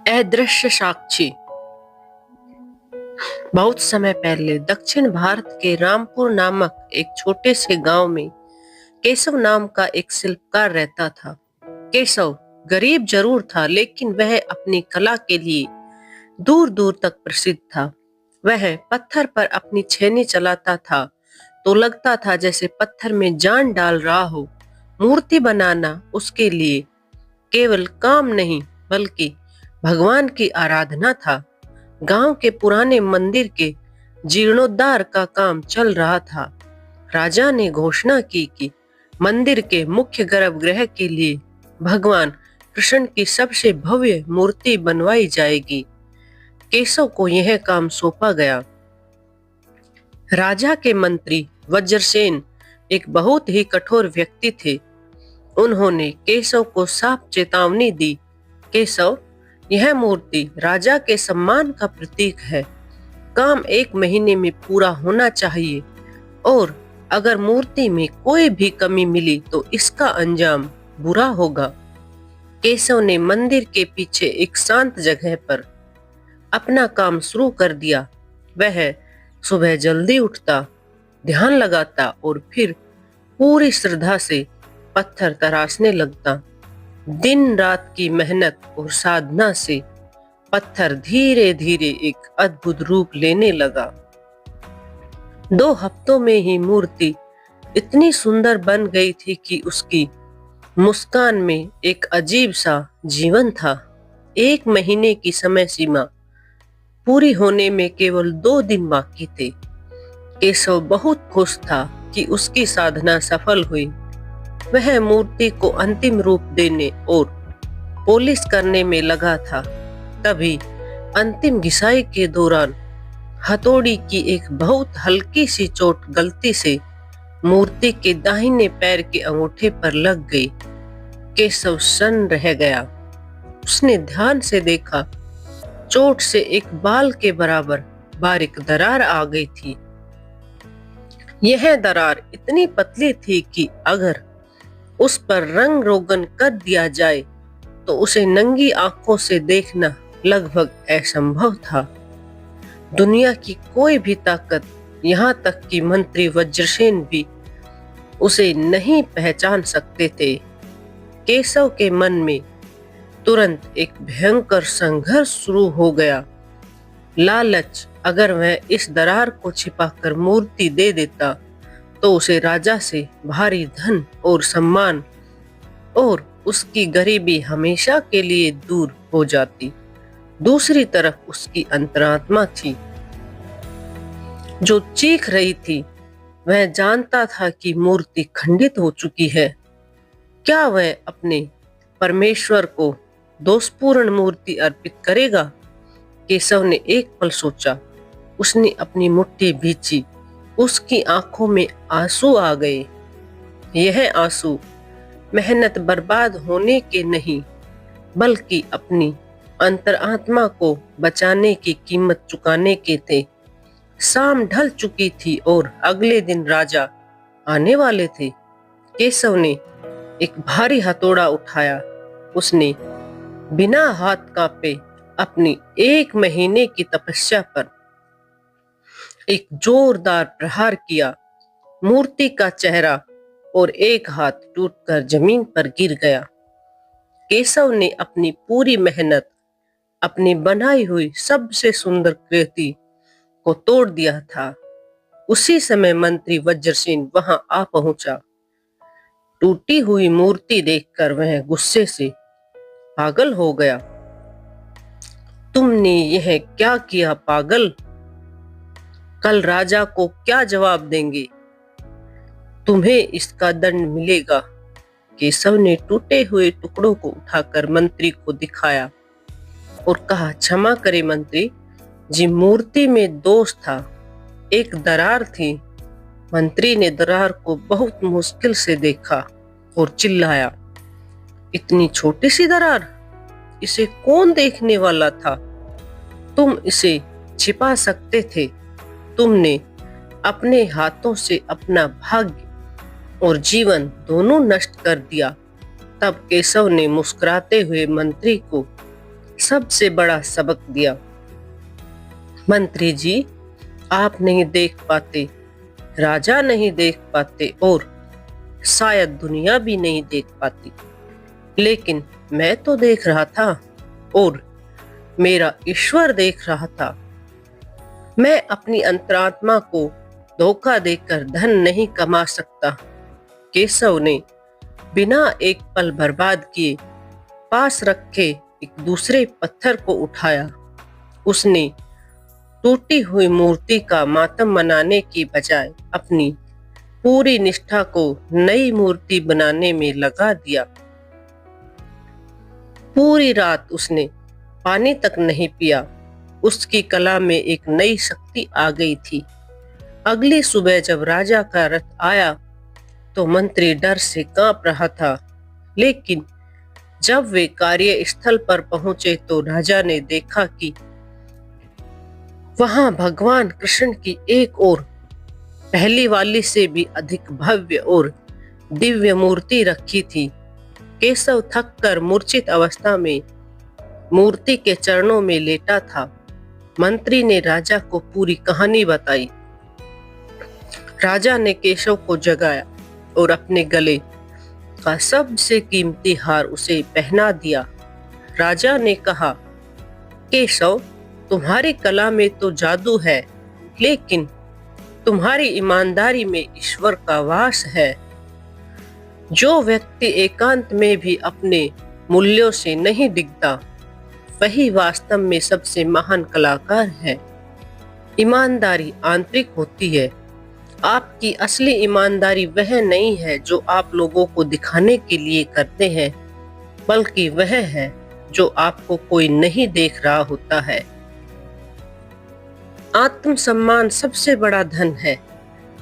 अदृश्य साक्षी। बहुत समय पहले दक्षिण भारत के रामपुर नामक एक छोटे से गांव में केशव नाम का एक शिल्पकार रहता था। केशव गरीब जरूर था, लेकिन वह अपनी कला के लिए दूर दूर तक प्रसिद्ध था। वह पत्थर पर अपनी छेनी चलाता था तो लगता था जैसे पत्थर में जान डाल रहा हो। मूर्ति बनाना उसके लिए केवल काम नहीं, बल्कि भगवान की आराधना था। गांव के पुराने मंदिर के जीर्णोद्धार का काम चल रहा था। राजा ने घोषणा की कि मंदिर के मुख्य गर्भगृह के लिए भगवान कृष्ण की सबसे भव्य मूर्ति बनवाई जाएगी। केशव को यह काम सौंपा गया। राजा के मंत्री वज्रसेन एक बहुत ही कठोर व्यक्ति थे। उन्होंने केशव को साफ चेतावनी दी, केशव, यह मूर्ति राजा के सम्मान का प्रतीक है। काम 1 महीने में पूरा होना चाहिए, और अगर मूर्ति में कोई भी कमी मिली तो इसका अंजाम बुरा होगा। केशव ने मंदिर के पीछे एक शांत जगह पर अपना काम शुरू कर दिया। वह सुबह जल्दी उठता, ध्यान लगाता और फिर पूरी श्रद्धा से पत्थर तराशने लगता। दिन रात की मेहनत और साधना से पत्थर धीरे धीरे एक अद्भुत रूप लेने लगा। 2 हफ्तों में ही मूर्ति इतनी सुंदर बन गई थी कि उसकी मुस्कान में एक अजीब सा जीवन था। 1 महीने की समय सीमा पूरी होने में केवल 2 दिन बाकी थे। केशव बहुत खुश था कि उसकी साधना सफल हुई। वह मूर्ति को अंतिम रूप देने और पॉलिश करने में लगा था। तभी अंतिम घिसाई के दौरान हथौड़ी की एक बहुत हल्की सी चोट गलती से मूर्ति के दाहिने पैर के अंगूठे पर लग गई। केशव सन्न रह गया। उसने ध्यान से देखा, चोट से एक बाल के बराबर बारीक दरार आ गई थी। यह दरार इतनी पतली थी कि अगर उस पर रंग रोगन कर दिया जाए तो उसे नंगी आंखों से देखना लगभग असंभव था। दुनिया की कोई भी ताकत, यहाँ तक कि मंत्री वज्रसेन भी उसे नहीं पहचान सकते थे। केशव के मन में तुरंत एक भयंकर संघर्ष शुरू हो गया। लालच, अगर वह इस दरार को छिपाकर मूर्ति दे देता तो उसे राजा से भारी धन और सम्मान और उसकी गरीबी हमेशा के लिए दूर हो जाती। दूसरी तरफ उसकी अंतरात्मा थी जो चीख रही थी। वह जानता था कि मूर्ति खंडित हो चुकी है। क्या वह अपने परमेश्वर को दोषपूर्ण मूर्ति अर्पित करेगा? केशव ने एक पल सोचा। उसने अपनी मुट्ठी भींची। उसकी आंखों में आंसू आ गए। यह आंसू मेहनत बर्बाद होने के नहीं, बल्कि अपनी अंतरात्मा को बचाने की कीमत चुकाने के थे। शाम ढल चुकी थी और अगले दिन राजा आने वाले थे। केशव ने एक भारी हथौड़ा उठाया। उसने बिना हाथ कांपे अपनी 1 महीने की तपस्या पर एक जोरदार प्रहार किया। मूर्ति का चेहरा और एक हाथ टूटकर जमीन पर गिर गया। केशव ने अपनी पूरी मेहनत, अपनी बनाई हुई सबसे सुंदर कृति को तोड़ दिया था। उसी समय मंत्री वज्रसेन वहां आ पहुंचा। टूटी हुई मूर्ति देखकर वह गुस्से से पागल हो गया। तुमने यह क्या किया पागल? कल राजा को क्या जवाब देंगे? तुम्हें इसका दंड मिलेगा। केशव ने टूटे हुए टुकड़ों को उठाकर मंत्री को दिखाया और कहा, क्षमा करें मंत्री जी, मूर्ति में दोष था, एक दरार थी। मंत्री ने दरार को बहुत मुश्किल से देखा और चिल्लाया, इतनी छोटी सी दरार, इसे कौन देखने वाला था? तुम इसे छिपा सकते थे। तुमने अपने हाथों से अपना भाग्य और जीवन दोनों नष्ट कर दिया। तब केशव ने मुस्कुराते हुए मंत्री को सबसे बड़ा सबक दिया। मंत्री जी, आप नहीं देख पाते, राजा नहीं देख पाते और शायद दुनिया भी नहीं देख पाती, लेकिन मैं तो देख रहा था और मेरा ईश्वर देख रहा था। मैं अपनी अंतरात्मा को धोखा देकर धन नहीं कमा सकता। केशव ने बिना एक पल बर्बाद किए पास रखे एक दूसरे पत्थर को उठाया। उसने टूटी हुई मूर्ति का मातम मनाने की बजाय अपनी पूरी निष्ठा को नई मूर्ति बनाने में लगा दिया। पूरी रात उसने पानी तक नहीं पिया। उसकी कला में एक नई शक्ति आ गई थी। अगली सुबह जब राजा का रथ आया तो मंत्री डर से कांप रहा था, लेकिन जब वे कार्यस्थल पर पहुंचे तो राजा ने देखा कि वहां भगवान कृष्ण की एक और पहली वाली से भी अधिक भव्य और दिव्य मूर्ति रखी थी। केशव थक कर मूर्छित अवस्था में मूर्ति के चरणों में लेटा था। मंत्री ने राजा को पूरी कहानी बताई। राजा ने केशव को जगाया और अपने गले का सबसे कीमती हार उसे पहना दिया। राजा ने कहा, केशव, तुम्हारी कला में तो जादू है, लेकिन तुम्हारी ईमानदारी में ईश्वर का वास है। जो व्यक्ति एकांत में भी अपने मूल्यों से नहीं डिगता, वही वास्तव में सबसे महान कलाकार है। ईमानदारी आंतरिक होती है। आपकी असली ईमानदारी वह नहीं है जो आप लोगों को दिखाने के लिए करते हैं, बल्कि वह है जो आपको कोई नहीं देख रहा होता है। आत्मसम्मान सबसे बड़ा धन है।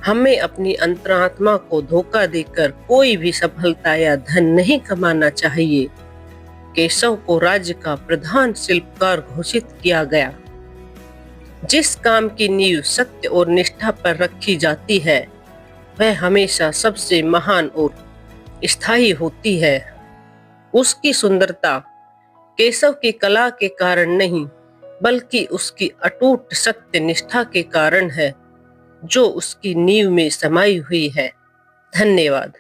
हमें अपनी अंतरात्मा को धोखा देकर कोई भी सफलता या धन नहीं कमाना चाहिए। केशव को राज्य का प्रधान शिल्पकार घोषित किया गया। जिस काम की नींव सत्य और निष्ठा पर रखी जाती है, वह हमेशा सबसे महान और स्थायी होती है। उसकी सुंदरता केशव की कला के कारण नहीं, बल्कि उसकी अटूट सत्य निष्ठा के कारण है, जो उसकी नींव में समाई हुई है। धन्यवाद।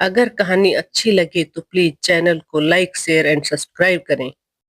अगर कहानी अच्छी लगे तो प्लीज चैनल को लाइक, शेयर एंड सब्सक्राइब करें।